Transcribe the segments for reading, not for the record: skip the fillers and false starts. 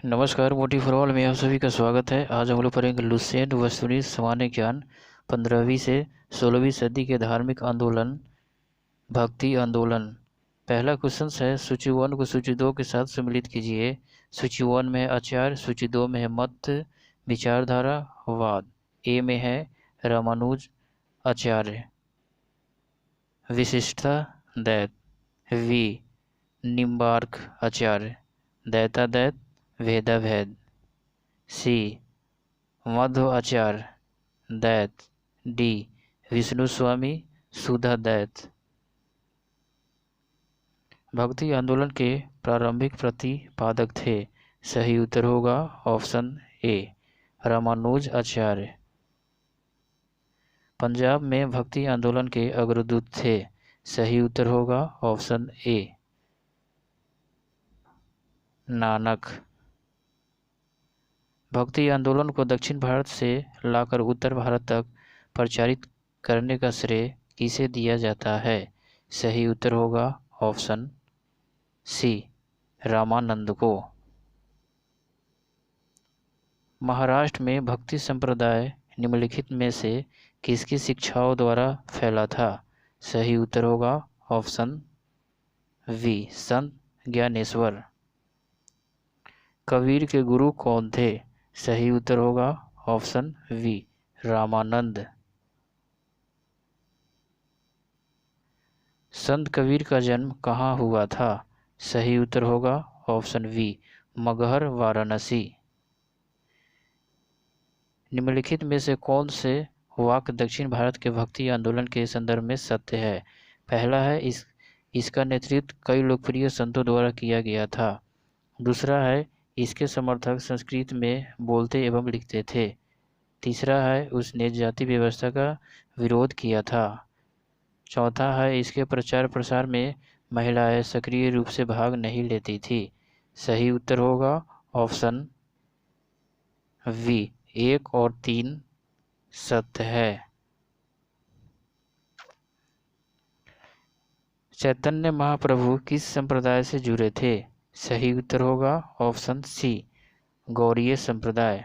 नमस्कार, मोटी for all में आप सभी का स्वागत है। आज हम लोग पढ़ेंगे लुसेंट वस्तुनिष्ठ सामान्य ज्ञान 15वीं से 16वीं सदी के धार्मिक आंदोलन भक्ति आंदोलन। पहला क्वेश्चन है, सूची 1 को सूची 2 के साथ सम्मिलित कीजिए। सूची 1 में है आचार्य, सूची 2 में है मत विचारधारा वाद। ए में है रामानुज आचार्य विशिष्टता दैत, वी निम्बार्क आचार्य दैतादैत भेदाभेद, सी माधव आचार्य दैत, डी विष्णु स्वामी सुधा दैत। भक्ति आंदोलन के प्रारंभिक प्रतिपादक थे। सही उत्तर होगा ऑप्शन ए रामानुज आचार्य। पंजाब में भक्ति आंदोलन के अग्रदूत थे। सही उत्तर होगा ऑप्शन ए नानक। भक्ति आंदोलन को दक्षिण भारत से लाकर उत्तर भारत तक प्रचारित करने का श्रेय किसे दिया जाता है? सही उत्तर होगा ऑप्शन सी रामानंद को। महाराष्ट्र में भक्ति संप्रदाय निम्नलिखित में से किसकी शिक्षाओं द्वारा फैला था? सही उत्तर होगा ऑप्शन वी संत ज्ञानेश्वर। कबीर के गुरु कौन थे? सही उत्तर होगा ऑप्शन वी रामानंद। संत कबीर का जन्म कहाँ हुआ था? सही उत्तर होगा ऑप्शन वी मगहर वाराणसी। निम्नलिखित में से कौन से वाक्य दक्षिण भारत के भक्ति आंदोलन के संदर्भ में सत्य है? पहला है इसका नेतृत्व कई लोकप्रिय संतों द्वारा किया गया था। दूसरा है इसके समर्थक संस्कृत में बोलते एवं लिखते थे। तीसरा है उसने जाति व्यवस्था का विरोध किया था। चौथा है इसके प्रचार प्रसार में महिलाएं सक्रिय रूप से भाग नहीं लेती थी। सही उत्तर होगा ऑप्शन वी 1 और 3 सत्य है। चैतन्य महाप्रभु किस संप्रदाय से जुड़े थे? सही उत्तर होगा ऑप्शन सी गौड़ीय संप्रदाय।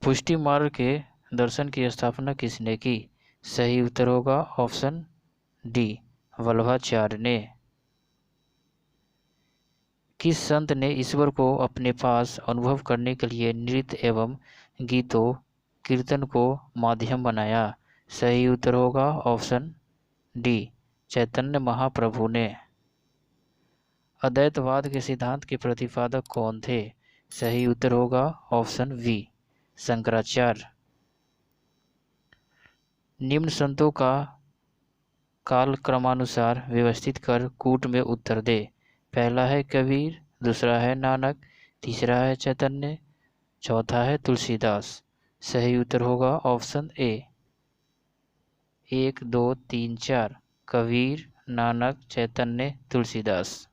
पुष्टि मार्ग के दर्शन की स्थापना किसने की? सही उत्तर होगा ऑप्शन डी वल्लभाचार्य ने। किस संत ने ईश्वर को अपने पास अनुभव करने के लिए नृत्य एवं गीतों कीर्तन को माध्यम बनाया? सही उत्तर होगा ऑप्शन डी चैतन्य महाप्रभु ने। अद्वैतवाद के सिद्धांत के प्रतिपादक कौन थे? सही उत्तर होगा ऑप्शन वी शंकराचार्य। निम्न संतों का काल क्रमानुसार व्यवस्थित कर कूट में उत्तर दे। पहला है कबीर, दूसरा है नानक, तीसरा है चैतन्य, चौथा है तुलसीदास। सही उत्तर होगा ऑप्शन ए 1 2 3 4 कबीर, नानक, चैतन्य, तुलसीदास।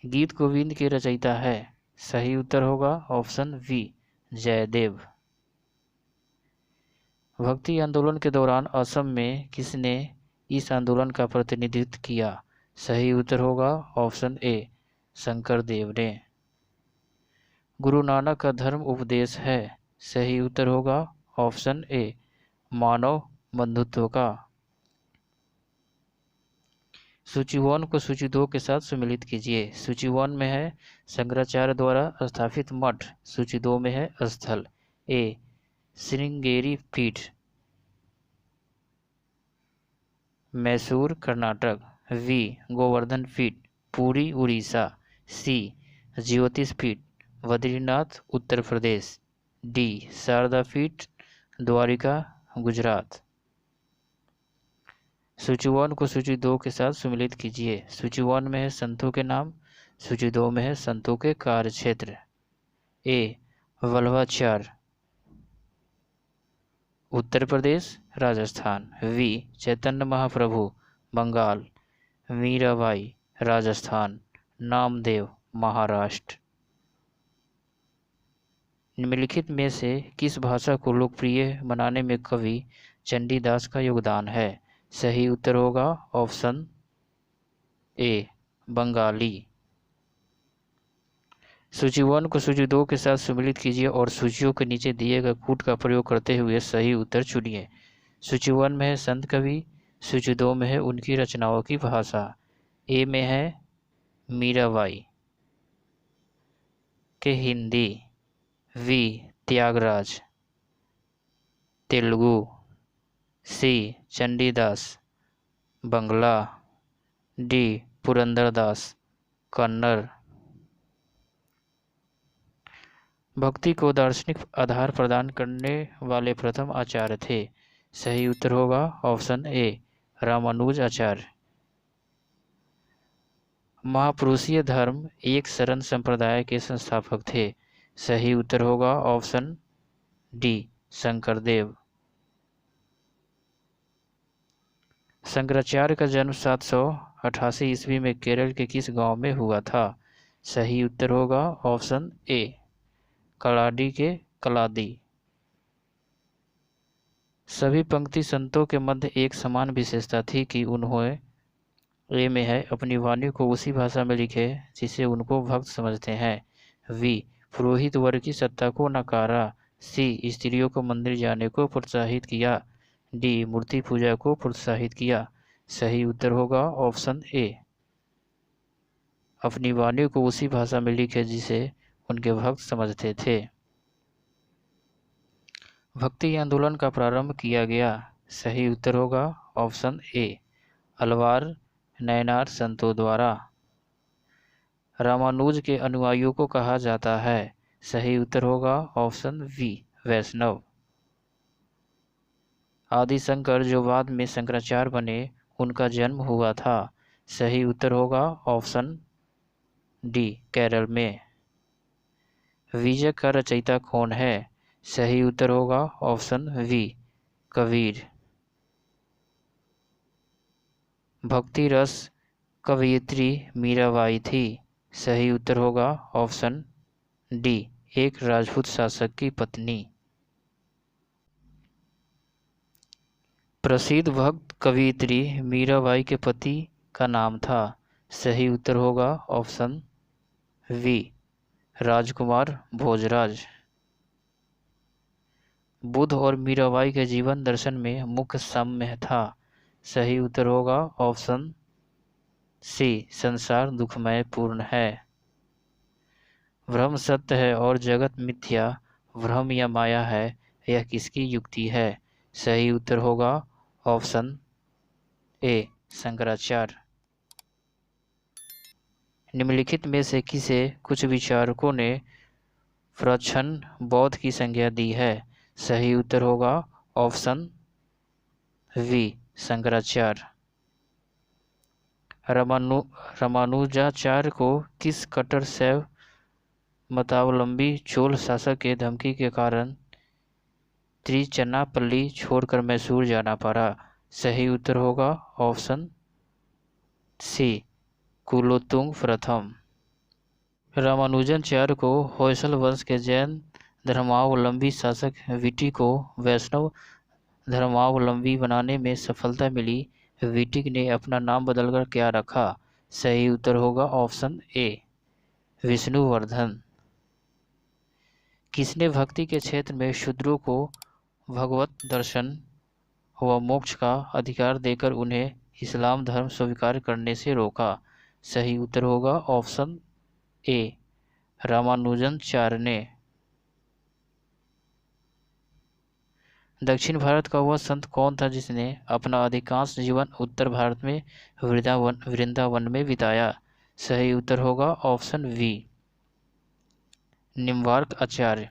गीत गोविंद के रचयिता है? सही उत्तर होगा ऑप्शन वी जयदेव। भक्ति आंदोलन के दौरान असम में किसने इस आंदोलन का प्रतिनिधित्व किया? सही उत्तर होगा ऑप्शन ए शंकर देव ने। गुरु नानक का धर्म उपदेश है? सही उत्तर होगा ऑप्शन ए मानव बंधुत्व का। सूची 1 को सूची 2 के साथ सम्मिलित कीजिए। सूची 1 में है शंकराचार्य द्वारा स्थापित मठ, सूची 2 में है स्थल। ए श्रृंगेरी पीठ मैसूर कर्नाटक, वी गोवर्धन पीठ पुरी उड़ीसा, सी ज्योतिष पीठ बद्रीनाथ उत्तर प्रदेश, डी शारदा पीठ द्वारिका गुजरात। सूची 1 को सूची 2 के साथ सम्मिलित कीजिए। सूची 1 में है संतों के नाम, सूची 2 में है संतों के कार्य क्षेत्र। ए वल्लभाचार्य उत्तर प्रदेश राजस्थान, वी चैतन्य महाप्रभु बंगाल, मीराबाई राजस्थान, नामदेव महाराष्ट्र। निम्नलिखित में से किस भाषा को लोकप्रिय बनाने में कवि चंडीदास का योगदान है? सही उत्तर होगा ऑप्शन ए बंगाली। सूची 1 को सूची 2 के साथ सम्मिलित कीजिए और सूचियों के नीचे दिए गए कूट का प्रयोग करते हुए सही उत्तर चुनिए। सूची 1 में है संत कवि, सूची 2 में है उनकी रचनाओं की भाषा। ए में है मीराबाई के Hindi, B Tyagaraja Telugu, C Chandidas Bangla, D Purandardas Kannada. भक्ति को दार्शनिक आधार प्रदान करने वाले प्रथम आचार्य थे। सही उत्तर होगा ऑप्शन ए रामानुज आचार्य। महापुरुषीय धर्म एक शरण संप्रदाय के संस्थापक थे। सही उत्तर होगा ऑप्शन डी शंकरदेव। शंकराचार्य का जन्म 788 ईस्वी में केरल के किस गांव में हुआ था? सही उत्तर होगा ऑप्शन ए कलाडी के कलादी। सभी पंक्ति संतों के मध्य एक समान विशेषता थी कि उन्होंने ए में है अपनी वाणी को उसी भाषा में लिखे जिसे उनको भक्त समझते हैं। वी पुरोहित वर्ग की सत्ता को नकारा। सी स्त्रियों को मंदिर जाने को प्रोत्साहित किया। डी मूर्ति पूजा को प्रोत्साहित किया। सही उत्तर होगा ऑप्शन ए अपनी वाणी को उसी भाषा में लिखे जिसे उनके भक्त समझते थे। भक्ति आंदोलन का प्रारंभ किया गया। सही उत्तर होगा ऑप्शन ए अलवार नयनार संतों द्वारा। रामानुज के अनुयायियों को कहा जाता है। सही उत्तर होगा ऑप्शन वी वैष्णव। आदि शंकर जो बाद में शंकराचार्य बने उनका जन्म हुआ था। सही उत्तर होगा ऑप्शन डी केरल में। विजय का रचयिता कौन है? सही उत्तर होगा ऑप्शन वी कबीर। भक्ति रस कवयित्री मीराबाई थी। सही उत्तर होगा ऑप्शन डी एक राजपूत शासक की पत्नी। प्रसिद्ध भक्त कवयित्री मीराबाई के पति का नाम था। सही उत्तर होगा ऑप्शन वी राजकुमार भोजराज। बुद्ध और मीराबाई के जीवन दर्शन में मुख्य साम्य था। सही उत्तर होगा ऑप्शन सी संसार दुखमय पूर्ण है। भ्रम सत्य है और जगत मिथ्या, भ्रम या माया है, यह किसकी युक्ति है? सही उत्तर होगा ऑप्शन ए शंकराचार्य। निम्नलिखित में से किसे कुछ विचारकों ने प्रच्छन्न बौद्ध की संज्ञा दी है? सही उत्तर होगा ऑप्शन वी शंकराचार्य। रामानुजाचार्य को किस कट्टर शैव मतावलंबी चोल शासक के धमकी के कारण त्रिचन्नापल्ली छोड़कर मैसूर जाना पड़ा? सही उत्तर होगा ऑप्शन सी कुलोत्तुंग प्रथम। रामानुजाचार्य को होयसल वंश के जैन धर्मावलंबी शासक विटी को वैष्णव धर्मावलंबी बनाने में सफलता मिली। विटिक ने अपना नाम बदलकर क्या रखा? सही उत्तर होगा ऑप्शन ए विष्णुवर्धन। किसने भक्ति के क्षेत्र में शूद्रों को भगवत दर्शन व मोक्ष का अधिकार देकर उन्हें इस्लाम धर्म स्वीकार करने से रोका? सही उत्तर होगा ऑप्शन ए रामानुजाचार्य ने। दक्षिण भारत का वह संत कौन था जिसने अपना अधिकांश जीवन उत्तर भारत में वृंदावन में बिताया? सही उत्तर होगा ऑप्शन वी निम्बार्क आचार्य।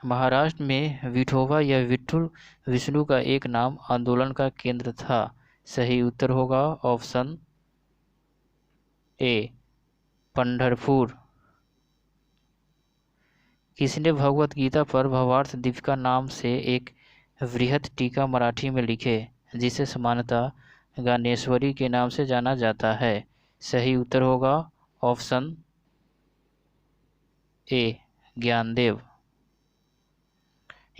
महाराष्ट्र में विठोबा या विठुल विष्णु का एक नाम आंदोलन का केंद्र था। सही उत्तर होगा ऑप्शन ए पंढरपुर। किसने भगवत गीता पर भावार्थ दीपिका नाम से एक वृहत टीका मराठी में लिखे जिसे सामान्यतः ज्ञानेश्वरी के नाम से जाना जाता है? सही उत्तर होगा ऑप्शन ए ज्ञानदेव।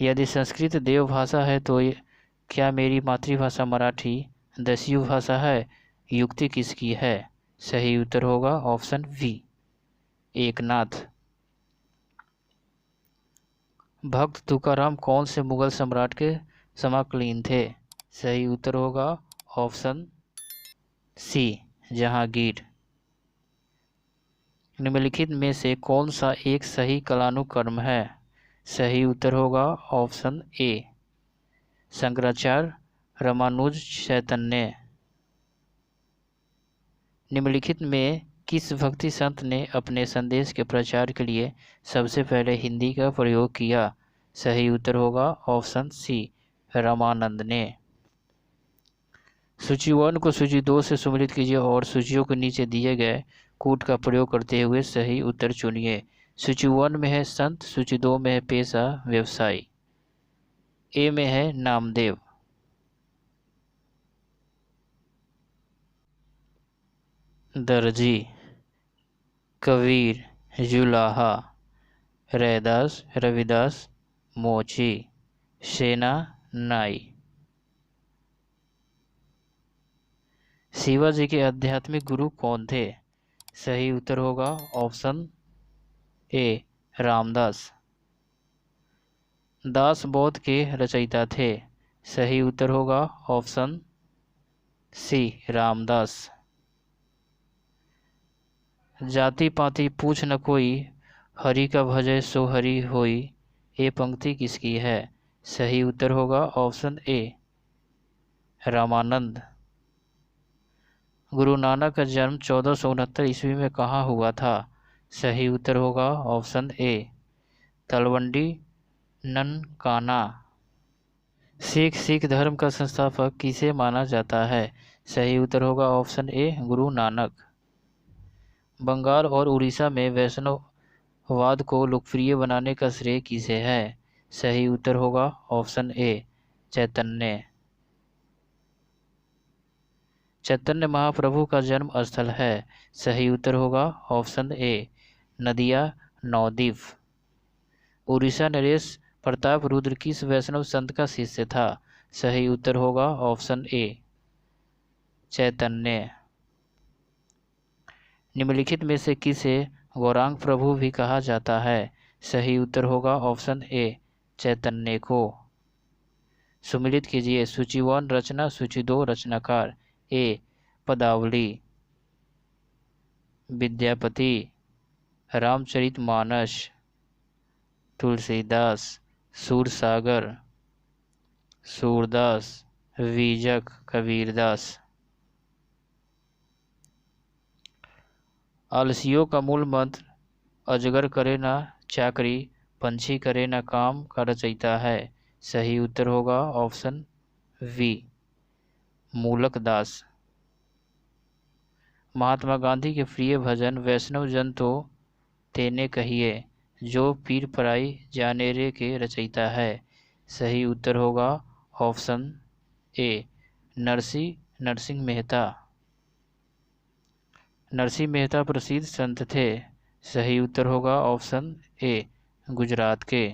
यदि संस्कृत देव भाषा है तो क्या मेरी मातृभाषा मराठी दस्यु भाषा है? युक्ति किसकी है? सही उत्तर होगा ऑप्शन वी एकनाथ। भक्त तुकाराम कौन से मुगल सम्राट के समकालीन थे? सही उत्तर होगा ऑप्शन सी, जहांगीर। निम्नलिखित में से कौन सा एक सही कालानुक्रम है? सही उत्तर होगा ऑप्शन ए, शंकराचार्य, रामानुज, चैतन्य। निम्नलिखित में किस भक्ति संत ने अपने संदेश के प्रचार के लिए सबसे पहले हिंदी का प्रयोग किया? सही उत्तर होगा ऑप्शन सी, रामानंद ने। सूची 1 को सूची 2 से सम्मिलित कीजिए और सूचियों के नीचे दिए गए कूट का प्रयोग करते हुए सही उत्तर चुनिए। सूची 1 में है संत, सूची 2 में है पेशा व्यवसायी, ए में है नामदेव। दर्जी, कबीर, जुलाहा, रैदास, रविदास, मोची, सेना नाई। शिवाजी के आध्यात्मिक गुरु कौन थे? सही उत्तर होगा ऑप्शन ए, रामदास। दास बौद्ध के रचयिता थे। सही उत्तर होगा ऑप्शन सी, रामदास। जाति पाति पूछ न कोई, हरि का भजय सो हरि होई, ये पंक्ति किसकी है? सही उत्तर होगा ऑप्शन ए, रामानंद। गुरु नानक का जन्म 1469 ईस्वी में कहाँ हुआ था? सही उत्तर होगा ऑप्शन ए, तलवंडी ननकाना। सिख धर्म का संस्थापक किसे माना जाता है? सही उत्तर होगा ऑप्शन ए, गुरु नानक। बंगाल और उड़ीसा में वैष्णववाद को लोकप्रिय बनाने का श्रेय किसे है? सही उत्तर होगा ऑप्शन ए, चैतन्य। चैतन्य महाप्रभु का जन्म स्थल है। सही उत्तर होगा ऑप्शन ए, नदिया नवद्वीप। उड़ीसा नरेश प्रताप रुद्र किस वैष्णव संत का शिष्य था? सही उत्तर होगा ऑप्शन ए, चैतन्य। निम्नलिखित में से किसे गौरांग प्रभु भी कहा जाता है? सही उत्तर होगा ऑप्शन ए, चैतन्य को। सम्मिलित कीजिए। सूची 1 रचना, सूची 2 रचनाकार। ए, पदावली, विद्यापति, रामचरितमानस, तुलसीदास, सूरसागर, सूरदास, बीजक, कबीरदास। आलसियों का मूल मंत्र अजगर करे ना चाकरी, पंछी करे ना काम का रचयिता है। सही उत्तर होगा ऑप्शन वी, मूलक दास। महात्मा गांधी के प्रिय भजन वैष्णव जन तो तेने कहिए, जो पीर पराई जाने रे के रचयिता है। सही उत्तर होगा ऑप्शन ए, नरसिंह मेहता। नरसिंह मेहता प्रसिद्ध संत थे। सही उत्तर होगा ऑप्शन ए, गुजरात के।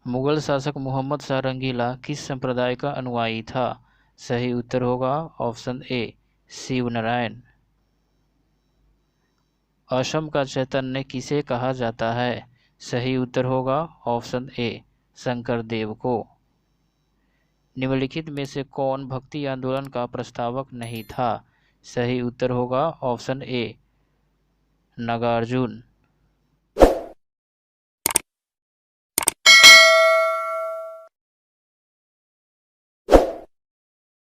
मुगल शासक मोहम्मद शाह रंगीला किस संप्रदाय का अनुयायी था? सही उत्तर होगा ऑप्शन ए, शिवनारायण। असम का चैतन्य किसे कहा जाता है? सही उत्तर होगा ऑप्शन ए, शंकरदेव को। निम्नलिखित में से कौन भक्ति आंदोलन का प्रस्तावक नहीं था? सही उत्तर होगा ऑप्शन ए, नागार्जुन।